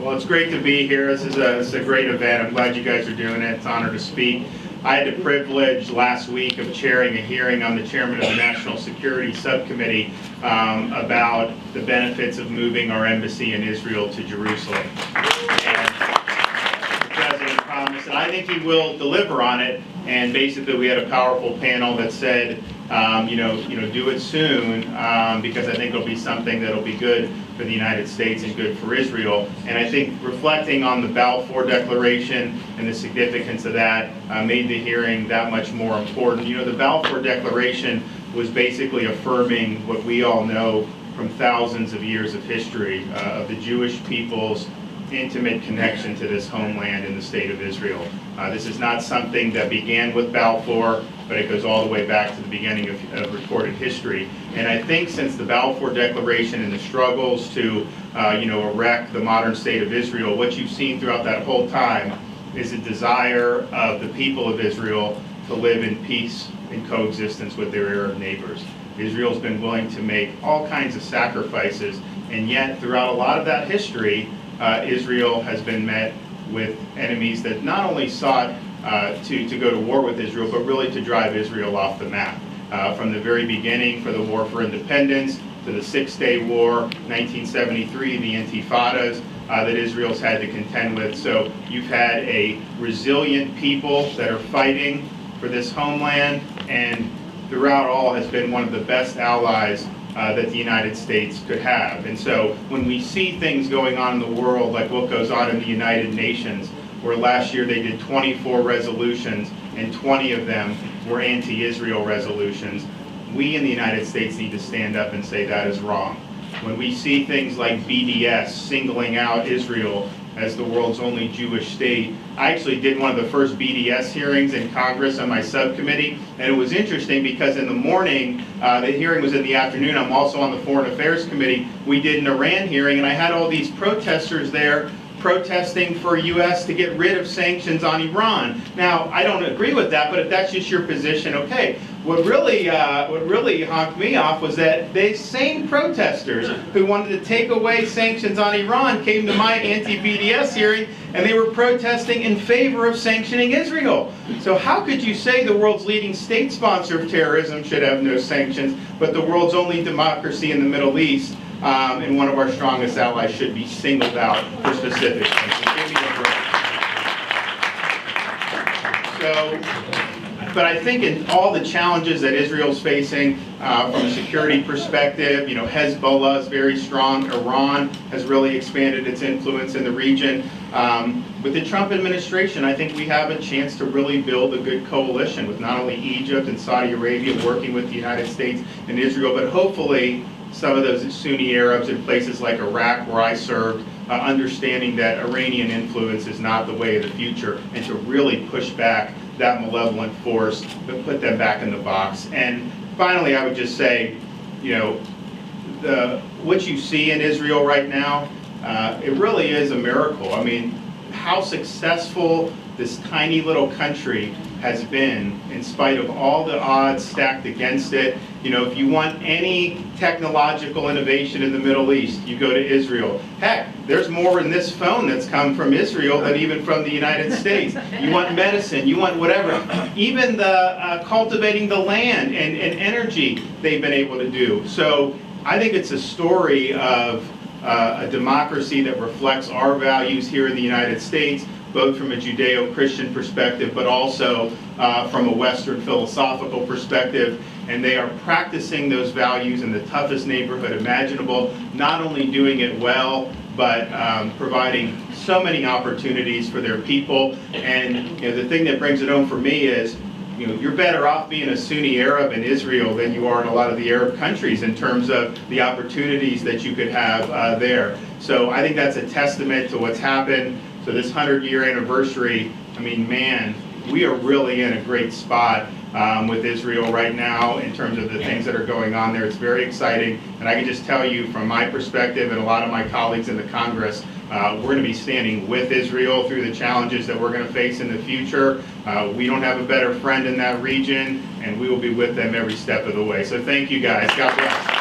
Well, it's great to be here. This is a great event. I'm glad you guys are doing it. It's an honor to speak. I had the privilege last week of chairing a hearing on the chairman of the National Security Subcommittee about the benefits of moving our embassy in Israel to Jerusalem. And the president promised, and I think he will deliver on it. And basically, we had a powerful panel that said, do it soon, because I think it'll be something that'll be good for the United States and good for Israel. And I think reflecting on the Balfour Declaration and the significance of that made the hearing that much more important. You know, the Balfour Declaration was basically affirming what we all know from thousands of years of history of the Jewish people's intimate connection to this homeland in the state of Israel. This is not something that began with Balfour, but it goes all the way back to the beginning of recorded history. And I think since the Balfour Declaration and the struggles to erect the modern state of Israel, what you've seen throughout that whole time is a desire of the people of Israel to live in peace and coexistence with their Arab neighbors. Israel's been willing to make all kinds of sacrifices, and yet throughout a lot of that history, Israel has been met with enemies that not only sought to go to war with Israel, but really to drive Israel off the map. From the very beginning, for the War for Independence, to the Six-Day War, 1973, the Intifadas that Israel's had to contend with. So you've had a resilient people that are fighting for this homeland, and throughout all has been one of the best allies that the United States could have. And so when we see things going on in the world, like what goes on in the United Nations, where last year they did 24 resolutions and 20 of them were anti-Israel resolutions, we in the United States need to stand up and say that is wrong. When we see things like BDS singling out Israel as the world's only Jewish state, I actually did one of the first BDS hearings in Congress on my subcommittee, and it was interesting because in the morning, the hearing was in the afternoon, I'm also on the Foreign Affairs Committee, we did an Iran hearing, and I had all these protesters there protesting for U.S. to get rid of sanctions on Iran. Now, I don't agree with that, but if that's just your position, okay. What really honked me off was that these same protesters who wanted to take away sanctions on Iran came to my anti-BDS hearing, and they were protesting in favor of sanctioning Israel. So how could you say the world's leading state sponsor of terrorism should have no sanctions, but the world's only democracy in the Middle East and one of our strongest allies should be singled out for specific sanctions? Give me a break. But I think in all the challenges that Israel's facing from a security perspective, Hezbollah is very strong. Iran has really expanded its influence in the region. With the Trump administration, I think we have a chance to really build a good coalition with not only Egypt and Saudi Arabia working with the United States and Israel, but hopefully some of those Sunni Arabs in places like Iraq, where I served, understanding that Iranian influence is not the way of the future, and to really push back that malevolent force, but put them back in the box. And finally, I would just say, what you see in Israel right now, it really is a miracle. I mean, how successful this tiny little country has been in spite of all the odds stacked against it. If you want any technological innovation in the Middle East, you go to Israel. Heck, there's more in this phone that's come from Israel than even from the United States. You want medicine, you want whatever. Even the cultivating the land and energy they've been able to do. So I think it's a story of a democracy that reflects our values here in the United States, both from a Judeo-Christian perspective, but also from a Western philosophical perspective. And they are practicing those values in the toughest neighborhood imaginable, not only doing it well, but providing so many opportunities for their people. And the thing that brings it home for me is, you're better off being a Sunni Arab in Israel than you are in a lot of the Arab countries in terms of the opportunities that you could have there. So I think that's a testament to what's happened. So this 100-year anniversary, I mean, man, we are really in a great spot with Israel right now in terms of the things that are going on there. It's very exciting. And I can just tell you from my perspective and a lot of my colleagues in the Congress, we're going to be standing with Israel through the challenges that we're going to face in the future. We don't have a better friend in that region, and we will be with them every step of the way. So thank you guys. God bless.